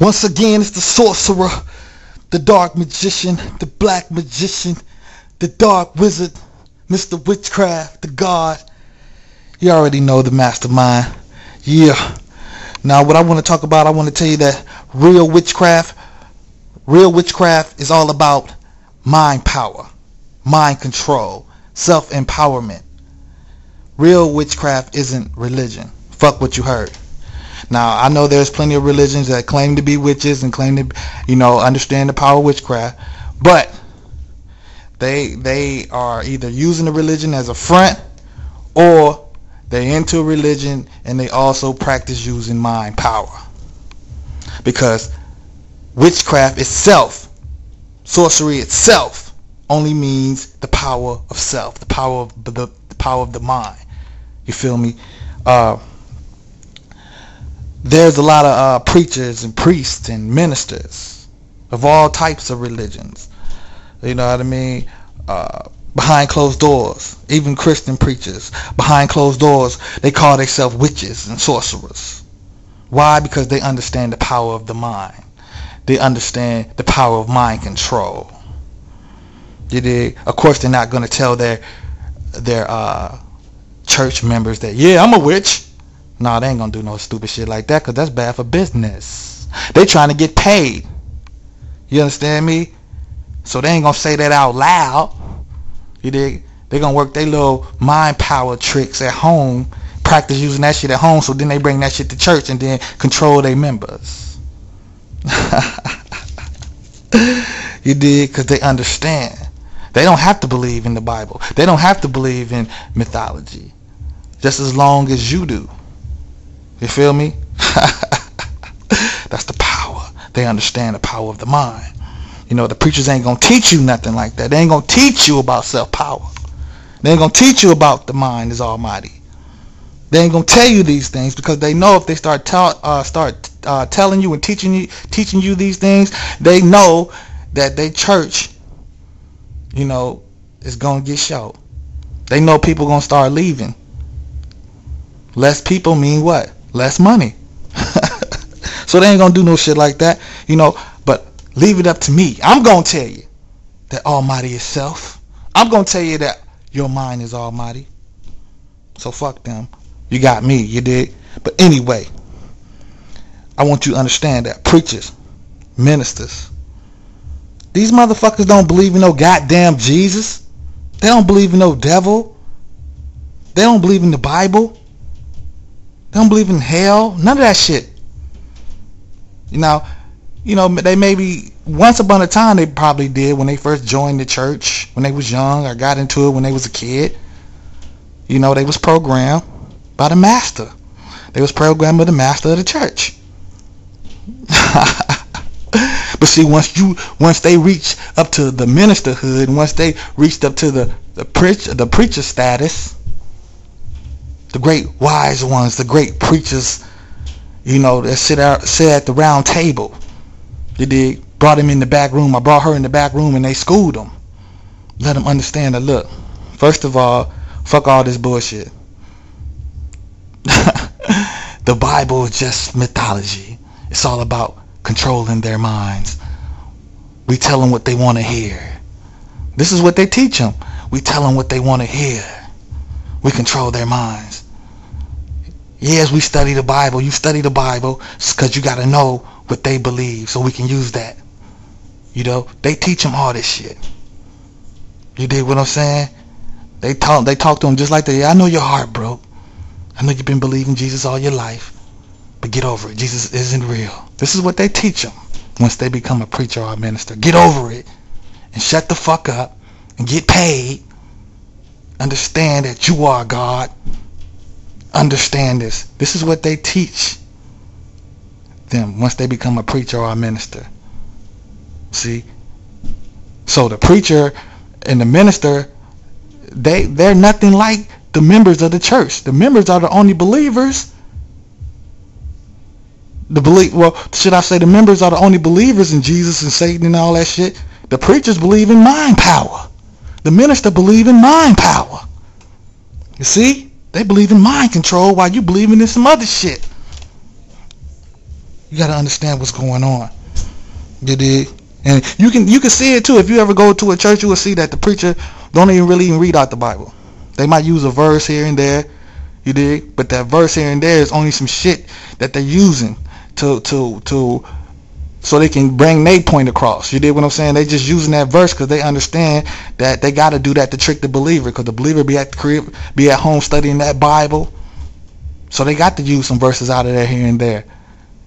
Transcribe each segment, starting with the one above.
Once again, it's the sorcerer, the dark magician, the black magician, the dark wizard, Mr. Witchcraft, the god. You already know, the mastermind. Yeah. Now what I want to talk about, I want to tell you that real witchcraft is all about mind power, mind control, self-empowerment. Real witchcraft isn't religion. Fuck what you heard. Now, I know there's plenty of religions that claim to be witches and claim to, understand the power of witchcraft, but they are either using the religion as a front, or they're into a religion and they also practice using mind power. Because witchcraft itself, sorcery itself, only means the power of self, the power of the mind. You feel me? There's a lot of preachers and priests and ministers of all types of religions. You know what I mean? Behind closed doors, even Christian preachers, behind closed doors, they call themselves witches and sorcerers. Why? Because they understand the power of the mind. They understand the power of mind control. You dig? Of course, they're not going to tell their church members that, yeah, I'm a witch. No, they ain't gonna do no stupid shit like that, because that's bad for business. They trying to get paid. You understand me? So they ain't gonna say that out loud. You dig? They gonna work their little mind power tricks at home, practice using that shit at home, so then they bring that shit to church and then control their members. You dig? Because they understand. They don't have to believe in the Bible. They don't have to believe in mythology, just as long as you do. You feel me? That's the power. They understand the power of the mind. The preachers ain't gonna teach you nothing like that. They ain't gonna teach you about self-power. They ain't gonna teach you about the mind is almighty. They ain't gonna tell you these things, because they know if they start telling you and teaching you these things, they know that their church, is gonna get short. They know people gonna start leaving. Less people mean what? Less money. So they ain't gonna do no shit like that, but leave it up to me. I'm gonna tell you that almighty is self. I'm gonna tell you that your mind is almighty. So fuck them. You got me, you dig? But anyway, I want you to understand that preachers, ministers, these motherfuckers don't believe in no goddamn Jesus. They don't believe in no devil. They don't believe in the Bible. They don't believe in hell. None of that shit. They maybe, once upon a time, they probably did when they first joined the church, when they was young, or got into it when they was a kid. They was programmed by the master. They was programmed by the master of the church. But see, once they reach up to the ministerhood, once they reached up to the preacher status, the great wise ones, the great preachers, that sit at the round table. They did. Brought him in the back room. I brought her in the back room, and they schooled him. Let them understand that, look, first of all, fuck all this bullshit. The Bible is just mythology. It's all about controlling their minds. We tell them what they want to hear. This is what they teach them. We tell them what they want to hear. We control their minds. Yes, we study the Bible. You study the Bible because you got to know what they believe, so we can use that. They teach them all this shit. You dig what I'm saying? They talk to them just like that. I know your heart broke. I know you've been believing Jesus all your life, but get over it. Jesus isn't real. This is what they teach them once they become a preacher or a minister. Get over it and shut the fuck up and get paid. Understand that you are God. Understand this. This is what they teach them once they become a preacher or a minister. See? So the preacher and the minister, they're nothing like the members of the church. The members are the only believers. Should I say the members are the only believers in Jesus and Satan and all that shit? The preachers believe in mind power. The minister believe in mind power. You see? They believe in mind control while you believing in some other shit. You got to understand what's going on. You dig? And you can see it too. If you ever go to a church, you will see that the preacher don't even really read out the Bible. They might use a verse here and there. You dig? But that verse here and there is only some shit that they're using to so they can bring their point across. You dig what I'm saying? They just using that verse because they understand that they got to do that to trick the believer, because the believer be at the crib, be at home studying that Bible. So they got to use some verses out of there here and there.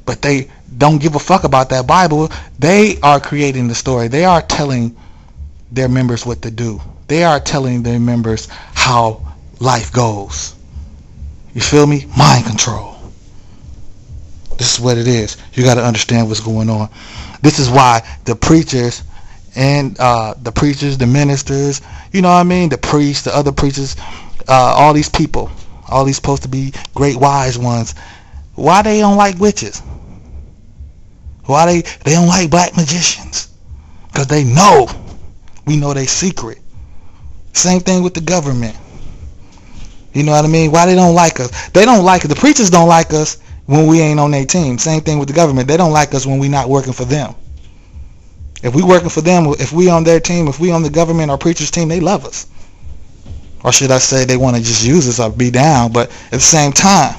But they don't give a fuck about that Bible. They are creating the story. They are telling their members what to do. They are telling their members how life goes. You feel me? Mind control. This is what it is. You got to understand what's going on. This is why the preachers and the ministers, you know what I mean, the priests, the other preachers, all these people, all these supposed to be great wise ones, why they don't like witches? Why they don't like black magicians? Because they know, we know they secret. Same thing with the government. You know what I mean? Why they don't like us? They don't like us. The preachers don't like us when we ain't on their team. Same thing with the government. They don't like us when we not working for them. If we working for them, if we on their team, if we on the government or preachers team, they love us. Or should I say they want to just use us or be down, but at the same time,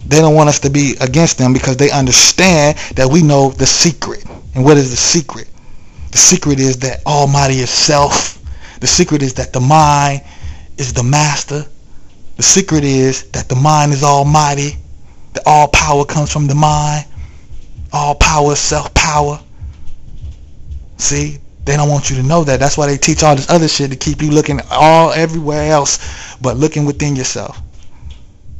they don't want us to be against them because they understand that we know the secret. And what is the secret? The secret is that Almighty is self. The secret is that the mind is the master. The secret is that the mind is almighty. That all power comes from the mind. All power is self-power. See? They don't want you to know that. That's why they teach all this other shit to keep you looking everywhere else but looking within yourself.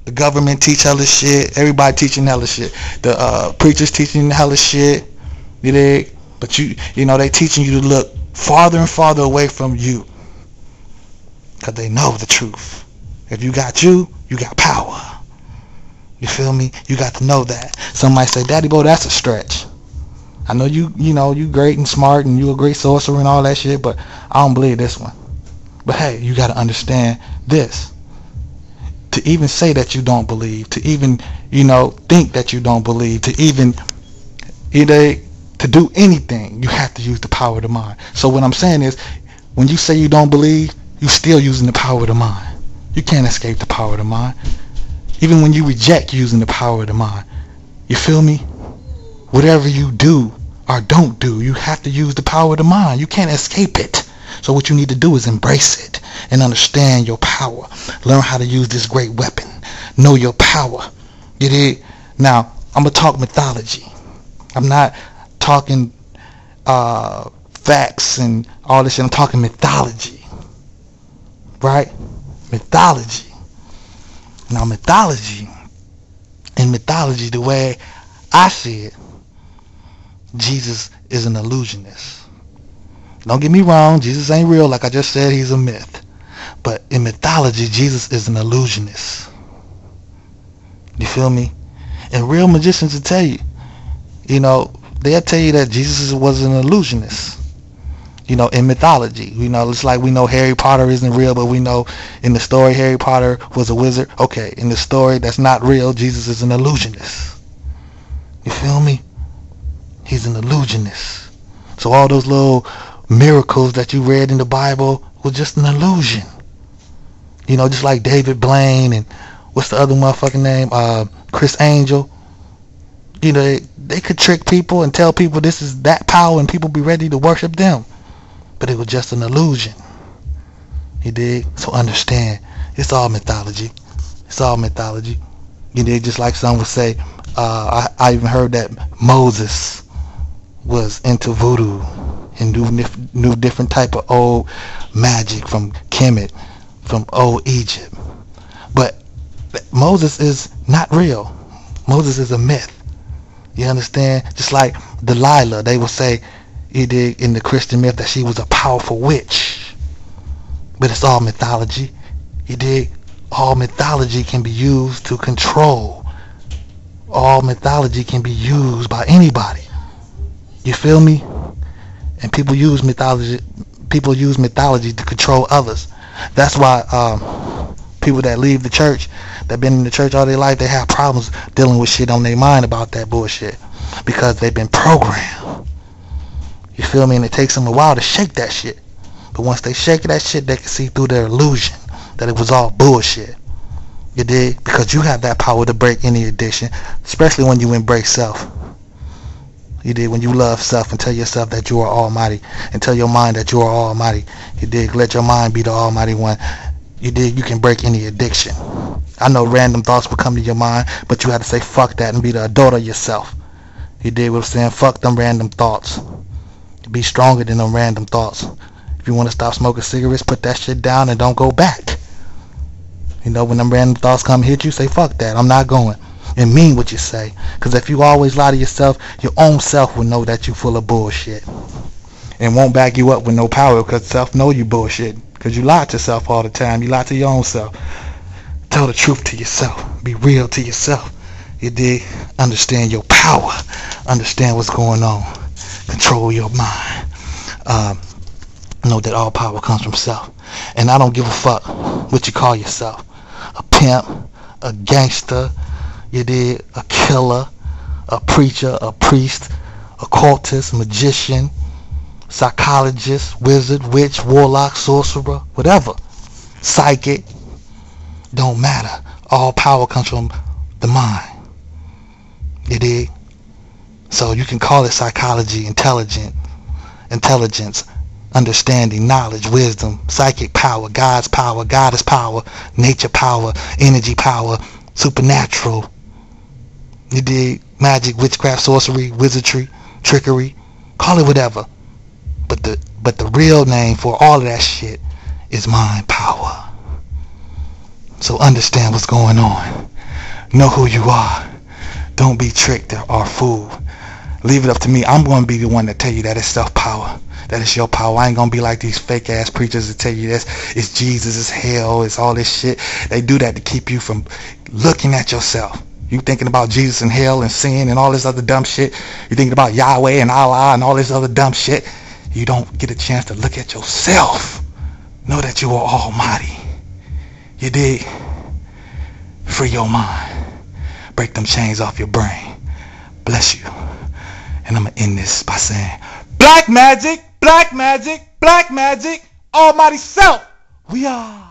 The government teach hella shit. Everybody teaching hella shit. The preachers teaching hella shit. You dig? But you know, they teaching you to look farther and farther away from you. Because they know the truth. If you got you got power. You feel me? You got to know that. Some might say, Daddy Bo, that's a stretch. I know you know, you great and smart and you a great sorcerer and all that shit, but I don't believe this one. But hey, you got to understand this. To even say that you don't believe, to even, you know, think that you don't believe, to even, to do anything, you have to use the power of the mind. So what I'm saying is, when you say you don't believe, you're still using the power of the mind. You can't escape the power of the mind. Even when you reject using the power of the mind. You feel me? Whatever you do or don't do, you have to use the power of the mind. You can't escape it. So what you need to do is embrace it and understand your power. Learn how to use this great weapon. Know your power. You dig? Now, I'm going to talk mythology. I'm not talking facts and all this shit. I'm talking mythology. Right? Mythology. Now, in mythology, the way I see it, Jesus is an illusionist. Don't get me wrong, Jesus ain't real. Like I just said, he's a myth. But in mythology, Jesus is an illusionist. You feel me? And real magicians will tell you, you know, they'll tell you that Jesus was an illusionist. You know, in mythology, you know, it's like we know Harry Potter isn't real, but we know in the story Harry Potter was a wizard. Okay, in the story that's not real, Jesus is an illusionist. You feel me? He's an illusionist. So all those little miracles that you read in the Bible was just an illusion. You know, just like David Blaine and what's the other motherfucking name? Chris Angel. You know, they could trick people and tell people this is that power and people be ready to worship them. But it was just an illusion. You dig? So understand, it's all mythology. It's all mythology. You dig? Just like some would say, I even heard that Moses was into voodoo and knew different type of old magic from Kemet, from old Egypt. But Moses is not real. Moses is a myth. You understand? Just like Delilah, they would say, you dig, in the Christian myth that she was a powerful witch. But it's all mythology. You dig? All mythology can be used to control. All mythology can be used by anybody. You feel me? And people use mythology to control others. That's why People that leave the church, that been in the church all their life, they have problems dealing with shit on their mind about that bullshit because they've been programmed. You feel me? And it takes them a while to shake that shit. But once they shake that shit, they can see through their illusion that it was all bullshit. You dig? Because you have that power to break any addiction, especially when you embrace self. You dig? When you love self and tell yourself that you are almighty, and tell your mind that you are almighty. You dig? Let your mind be the almighty one. You dig? You can break any addiction. I know random thoughts will come to your mind, but you have to say fuck that and be the adult of yourself. You dig what I'm saying? Fuck them random thoughts. Be stronger than them random thoughts. If you want to stop smoking cigarettes, put that shit down and don't go back. You know, when them random thoughts come hit you, say fuck that, I'm not going. And mean what you say. Because if you always lie to yourself, your own self will know that you full of bullshit. And won't back you up with no power, because self know you bullshit. Because you lie to yourself all the time. You lie to your own self. Tell the truth to yourself. Be real to yourself. You dig? Understand your power. Understand what's going on. Control your mind. Know that all power comes from self. And I don't give a fuck what you call yourself. A pimp, a gangster, you dig? A killer, a preacher, a priest, occultist, magician, psychologist, wizard, witch, warlock, sorcerer, whatever. Psychic. Don't matter. All power comes from the mind. You dig? So you can call it psychology, intelligence, understanding, knowledge, wisdom, psychic power, God's power, goddess power, nature power, energy power, supernatural. You dig? Magic, witchcraft, sorcery, wizardry, trickery. Call it whatever. But the real name for all of that shit is mind power. So understand what's going on. Know who you are. Don't be tricked or fooled. Leave it up to me. I'm going to be the one to tell you that it's self-power. That it's your power. I ain't going to be like these fake-ass preachers that tell you this. It's Jesus, it's hell, it's all this shit. They do that to keep you from looking at yourself. You thinking about Jesus and hell and sin and all this other dumb shit. You thinking about Yahweh and Allah and all this other dumb shit. You don't get a chance to look at yourself. Know that you are almighty. You dig? Free your mind. Break them chains off your brain. Bless you. And I'm going to end this by saying, black magic, black magic, black magic, almighty self. We are.